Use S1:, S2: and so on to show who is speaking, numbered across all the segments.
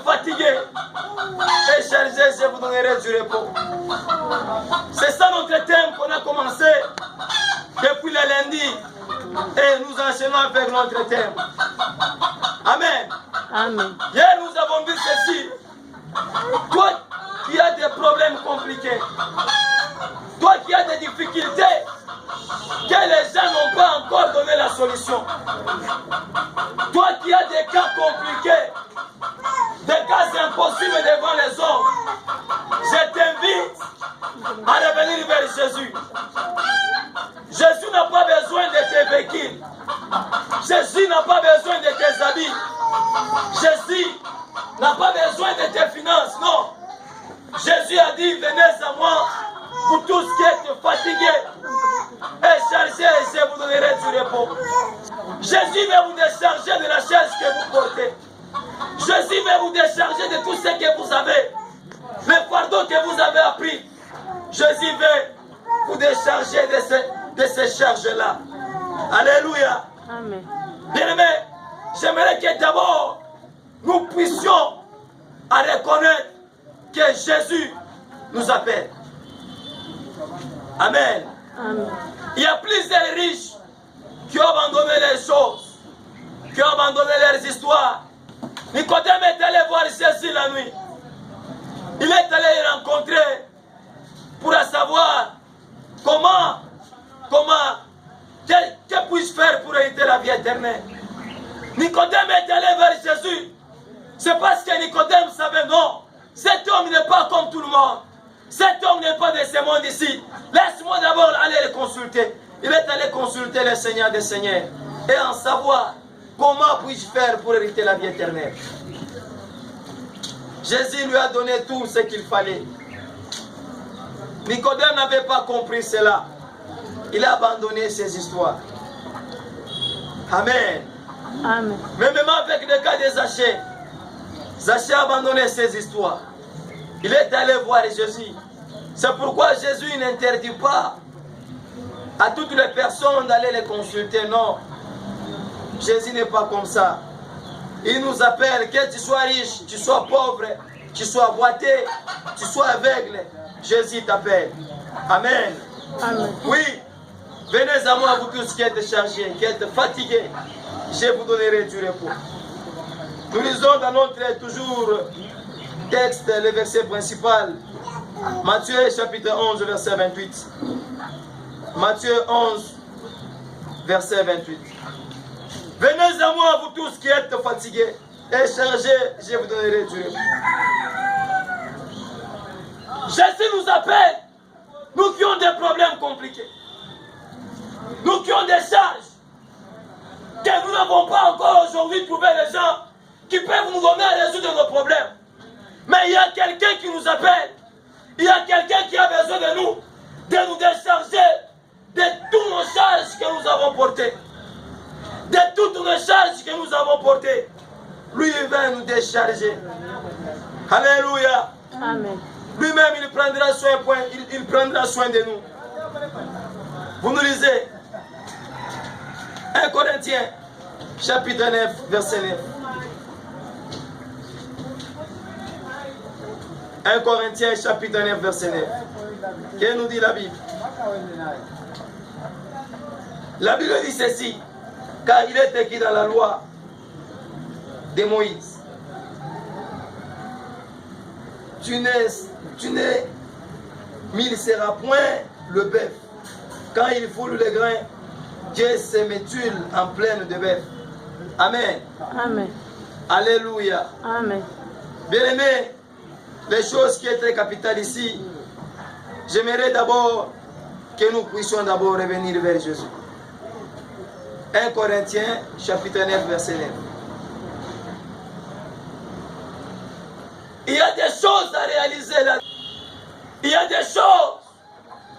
S1: fatigués et chargés, je vous donnerai du repos. C'est ça notre thème qu'on a commencé depuis le lundi. Et nous enchaînons avec notre thème. Amen.
S2: Amen.
S1: Hier, nous avons vu ceci. Toi qui as des problèmes compliqués, toi qui as des difficultés, que les gens n'ont pas encore donné la solution. Toi qui as des cas compliqués, des cas impossibles devant les hommes, je t'invite à revenir vers Jésus. Jésus n'a pas besoin de tes véhicules. Jésus n'a pas besoin de tes habits. Jésus n'a pas besoin de tes finances. Non. Jésus a dit, venez à moi, vous tous qui êtes fatigués et chargés, et je vous donnerai du repos. Jésus va vous décharger de la chaise que vous portez. Jésus va vous décharger de tout ce que vous avez. Le fardeau que vous avez appris. Jésus va vous décharger de ces charges-là. Alléluia.
S2: Amen.
S1: Bien-aimé, j'aimerais que d'abord nous puissions à reconnaître que Jésus nous appelle. Amen.
S2: Amen.
S1: Il y a plusieurs riches qui ont abandonné les choses, qui ont abandonné leurs histoires. Nicodème est allé voir Jésus la nuit. Il est allé le rencontrer pour savoir que puis-je faire pour hériter la vie éternelle. Nicodème est allé vers Jésus. C'est parce que Nicodème savait non. Cet homme n'est pas comme tout le monde. Cet homme n'est pas de ce monde ici. Laisse-moi d'abord aller le consulter. Il est allé consulter le Seigneur des Seigneurs et en savoir comment puis-je faire pour hériter la vie éternelle. Jésus lui a donné tout ce qu'il fallait. Nicodème n'avait pas compris cela. Il a abandonné ses histoires. Amen.
S2: Amen.
S1: Mais même avec le cas de Zachée, Zachée a abandonné ses histoires. Il est allé voir Jésus. C'est pourquoi Jésus n'interdit pas à toutes les personnes d'aller les consulter. Non. Jésus n'est pas comme ça. Il nous appelle, que tu sois riche, tu sois pauvre, tu sois boité, tu sois aveugle. Jésus t'appelle. Amen.
S2: Amen.
S1: Oui. Venez à moi, vous tous qui êtes chargés, qui êtes fatigués. Je vous donnerai du repos. Nous lisons dans notre toujours texte, le verset principal. Matthieu chapitre 11, verset 28. Matthieu 11, verset 28. Venez à moi, vous tous qui êtes fatigués et chargés, je vous donnerai du repos. Jésus nous appelle, nous qui avons des problèmes compliqués. Nous qui avons des charges, que nous n'avons pas encore aujourd'hui trouvé les gens qui peuvent nous donner à résoudre nos problèmes. Mais il y a quelqu'un qui nous appelle. Il y a quelqu'un qui a besoin de nous décharger de toutes nos charges que nous avons portées. De toutes nos charges que nous avons portées. Lui, il va nous décharger. Alléluia.
S2: Amen.
S1: Lui-même, il prendra soin de nous. Vous nous lisez 1 Corinthiens, chapitre 9, verset 9. 1 Corinthiens, chapitre 9, verset 9. Qu'est-ce que nous dit la Bible? La Bible dit ceci, car il est écrit dans la loi de Moïse. Tu ne mille-seras point le bœuf. Quand il foule le grain, Dieu se métule en pleine de bœuf. Amen.
S2: Amen.
S1: Alléluia.
S2: Amen.
S1: Bien-aimés, les choses qui est très capitales ici, j'aimerais d'abord que nous puissions d'abord revenir vers Jésus. 1 Corinthiens, chapitre 9, verset 9. Il y a des choses à réaliser là. Il y a des choses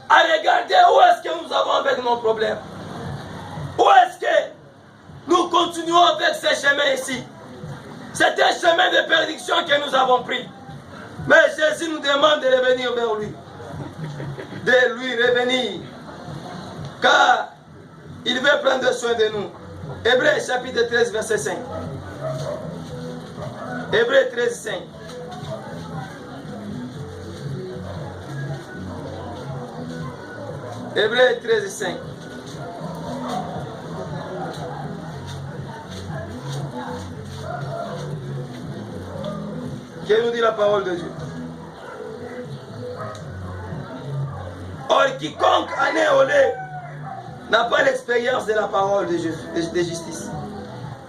S1: à regarder où est-ce que nous avons avec nos problèmes. Où est-ce que nous continuons avec ces chemins ici. C'est un chemin de perdition que nous avons pris. Mais Jésus nous demande de revenir vers lui. De lui revenir. Car il veut prendre soin de nous. Hébreux chapitre 13, verset 5. Hébreux 13, 5. Hébreux 13, 5. Qu'est-ce que nous dit la parole de Dieu? Or, quiconque en est au lait n'a pas l'expérience de la parole de Jésus, de justice,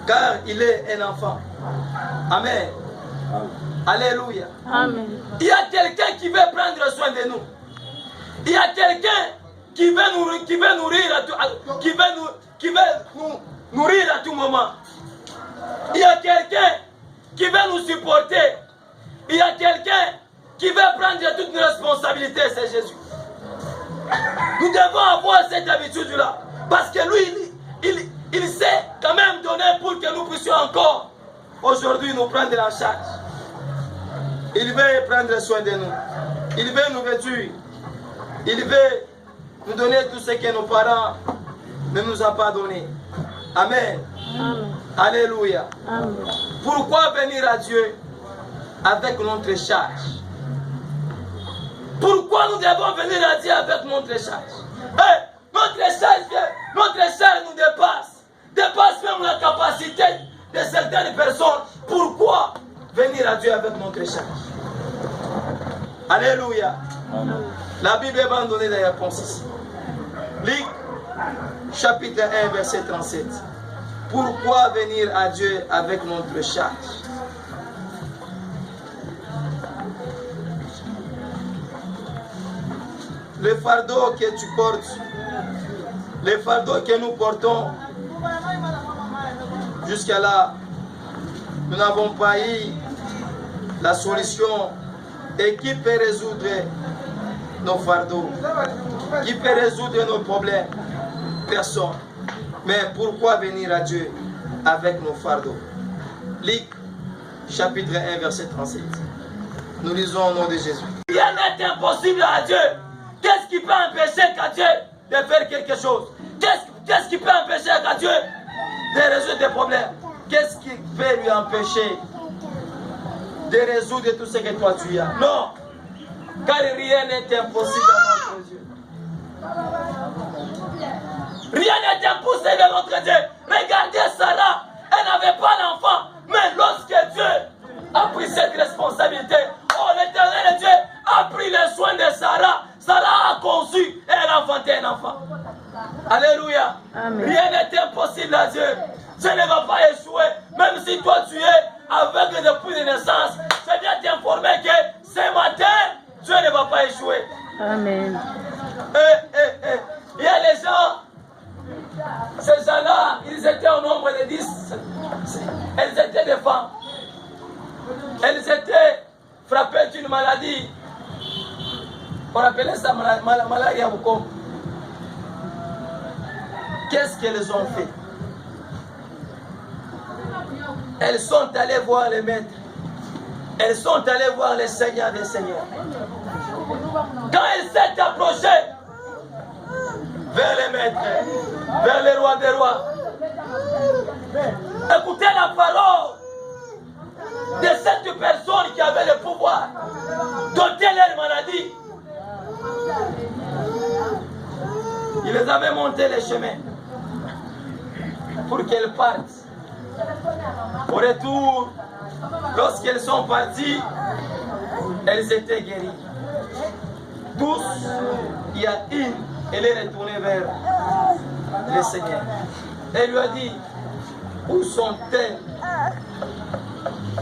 S1: car il est un enfant. Amen. Alléluia.
S2: Amen.
S1: Il y a quelqu'un qui veut prendre soin de nous. Il y a quelqu'un qui veut nous nourrir à tout moment. Il y a quelqu'un qui veut nous supporter. Il y a quelqu'un qui veut prendre toutes nos responsabilités, c'est Jésus. Nous devons avoir cette habitude-là. Parce que lui, il sait quand même donner pour que nous puissions encore aujourd'hui nous prendre en charge. Il veut prendre soin de nous. Il veut nous vêtir. Il veut nous donner tout ce que nos parents ne nous ont pas donné. Amen.
S2: Amen.
S1: Alléluia.
S2: Amen.
S1: Pourquoi venir à Dieu avec notre charge? Pourquoi nous devons venir à Dieu avec notre charge? Notre charge nous dépasse même la capacité de certaines personnes. Pourquoi venir à Dieu avec notre charge? Alléluia.
S2: Amen.
S1: La Bible va nous donner des réponses ici. Luc, chapitre 1, verset 37. Pourquoi venir à Dieu avec notre charge? Le fardeau que tu portes, le fardeau que nous portons, jusqu'à là, nous n'avons pas eu la solution. Et qui peut résoudre nos fardeaux? Qui peut résoudre nos problèmes? Personne. Mais pourquoi venir à Dieu avec nos fardeaux? Luc, chapitre 1, verset 37. Nous lisons au nom de Jésus. Rien n'est impossible à Dieu. Qu'est-ce qui peut empêcher qu'à Dieu de faire quelque chose? Qu'est-ce qui peut empêcher qu'à Dieu de résoudre des problèmes? Qu'est-ce qui peut lui empêcher de résoudre tout ce que toi tu as? Non, car rien n'est impossible à notre Dieu. Rien n'est impossible à notre Dieu. Regardez Sarah, elle n'avait pas d'enfant, mais lorsque Dieu a pris cette responsabilité, oh l'Éternel Dieu a pris les soins de Sarah. Sarah a conçu et elle a enfanté un enfant. Alléluia.
S2: Amen.
S1: Rien n'est impossible à Dieu. Dieu ne va pas échouer. Même si toi tu es aveugle depuis la naissance, je viens t'informer que ce matin, Dieu ne va pas échouer.
S2: Amen.
S1: Il y a les gens, ces gens-là, ils étaient au nombre de 10. Elles étaient des femmes. Elles étaient frappées d'une maladie. On appelait ça maladie à Boukom. Qu'est-ce qu'elles ont fait? Elles sont allées voir les maîtres. Elles sont allées voir les seigneurs des seigneurs. Quand elles s'est approchées vers les maîtres, vers les rois des rois, écoutez la parole de cette personne qui avait le pouvoir d'ôter leur maladie. Il les avait monté les chemins pour qu'elles partent. Au retour, lorsqu'elles sont parties, elles étaient guéries. Tous, il y a une, elle est retournée vers le Seigneur. Elle lui a dit, où sont-elles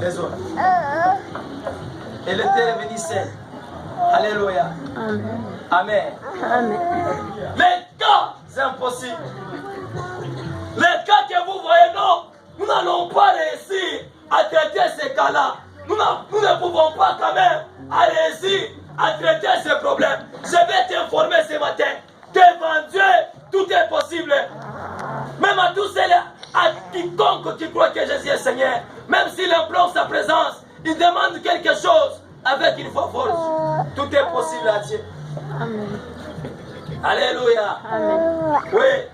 S1: les autres? Elle était revenue seule. Alléluia.
S2: Amen.
S1: Amen.
S2: Amen.
S1: Les cas impossibles. Les cas que vous voyez, non, nous n'allons pas réussir à traiter ces cas-là. Nous ne pouvons pas quand même réussir à traiter ces problèmes. Je vais t'informer ce matin devant Dieu, tout est possible. Même à tous ceux, à quiconque qui croit que Jésus est Seigneur, même s'il implore sa présence, il demande quelque chose avec une foi force. Tout est possible à Dieu.
S2: Amen.
S1: Alléluia.
S2: Amen.
S1: Oui.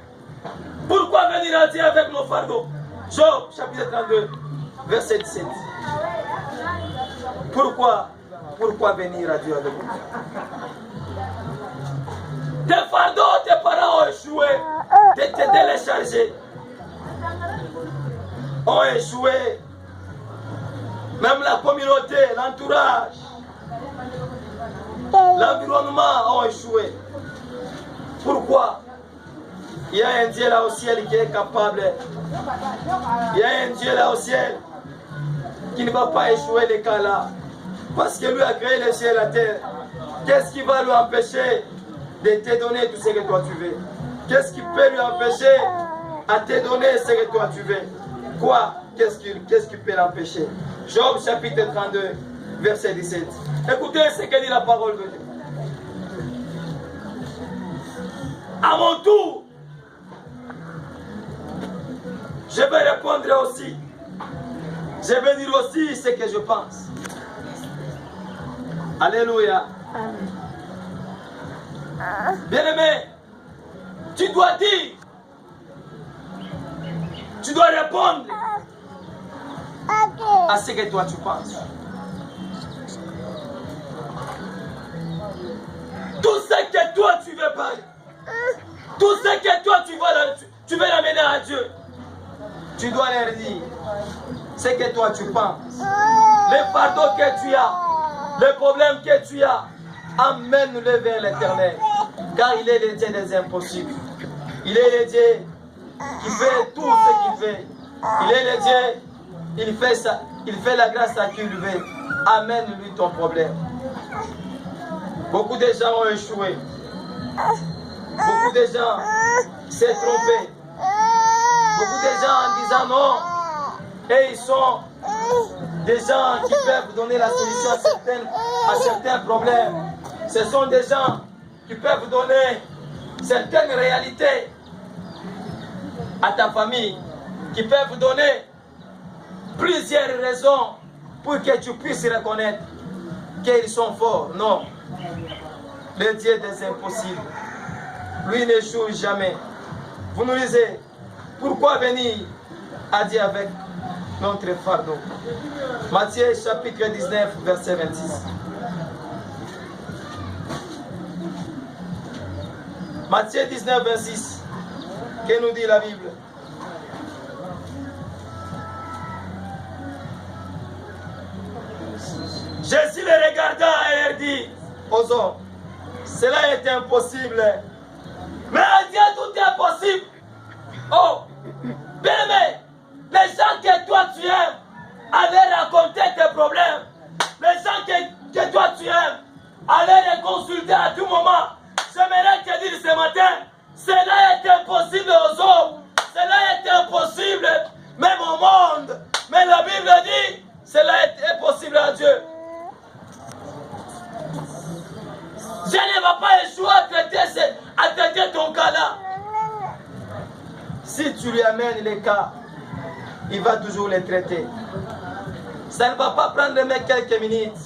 S1: Pourquoi venir à Dieu avec nos fardeaux? Job, chapitre 32, verset 17. Pourquoi venir à Dieu avec nous? Tes fardeaux, tes parents ont échoué de te télécharger. Ont échoué. Même la communauté, l'entourage, l'environnement ont échoué. Pourquoi? Il y a un Dieu là au ciel qui est capable. Il y a un Dieu là au ciel qui ne va pas échouer les cas là. Parce que lui a créé le ciel et la terre. Qu'est-ce qui va lui empêcher de te donner tout ce que toi tu veux? Qu'est-ce qui peut lui empêcher à te donner ce que toi tu veux? Quoi? Qu'est-ce qui peut l'empêcher? Job chapitre 32, verset 17. Écoutez ce que dit la parole de Dieu. À mon tour, je vais répondre aussi. Je vais dire aussi ce que je pense. Alléluia. Bien-aimé, tu dois dire, tu dois répondre à ce que toi tu penses. Tout ce que toi tu veux parler, tout ce que toi tu veux l'amener à Dieu, tu dois leur dire ce que toi tu penses, les fardeaux que tu as, les problèmes que tu as, amène-le vers l'Éternel, car il est le Dieu des impossibles. Il est le Dieu qui fait tout ce qu'il fait. Il est le Dieu, il fait ça, il fait la grâce à qui il veut. Amène-lui ton problème. Beaucoup de gens ont échoué. Beaucoup de gens s'est trompé. Beaucoup de gens en disant non. Et ils sont des gens qui peuvent donner la solution à certains problèmes. Ce sont des gens qui peuvent donner certaines réalités à ta famille, qui peuvent donner plusieurs raisons pour que tu puisses reconnaître qu'ils sont forts. Non. Le Dieu des impossibles, lui n'échoue jamais. Vous nous lisez, pourquoi venir à Dieu avec notre fardeau? Matthieu chapitre 19, verset 26. Matthieu 19, 26. Que nous dit la Bible? Jésus les regarda et leur dit aux hommes, cela est impossible. Mais à Dieu tout est possible. Oh, bien-aimé, les gens que toi tu aimes, allez raconter tes problèmes. Les gens que toi tu aimes, allez les consulter à tout moment. J'aimerais te dire ce matin, cela est impossible aux hommes. Cela est impossible même au monde. Mais la Bible dit, cela est possible à Dieu. Je ne vais pas échouer à traiter ton cas là. Si tu lui amènes les cas, il va toujours les traiter. Ça ne va pas prendre le mec quelques minutes.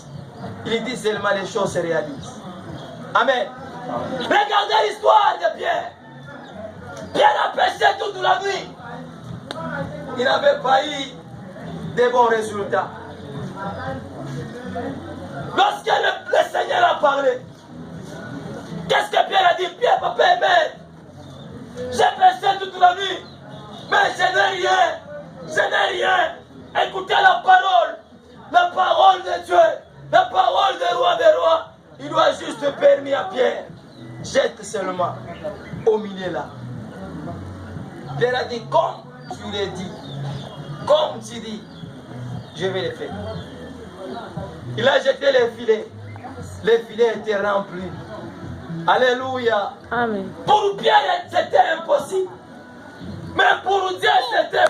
S1: Il dit seulement les choses se réalisent. Amen. Regardez l'histoire de Pierre. Pierre a péché toute la nuit. Il n'avait pas eu de bons résultats. Lorsque le Seigneur a parlé, qu'est-ce que Pierre a dit? Pierre, papa et mère, j'ai péché toute la nuit, mais je n'ai rien. Je n'ai rien. Écoutez la parole de Dieu, la parole du roi des rois. Il lui a juste permis à Pierre, jette seulement au milieu là. Pierre a dit, comme tu l'as dit, comme tu dis, je vais le faire. Il a jeté les filets. Les filets étaient remplis. Alléluia.
S2: Amen.
S1: Pour Pierre, c'était impossible. Mais pour Dieu, c'était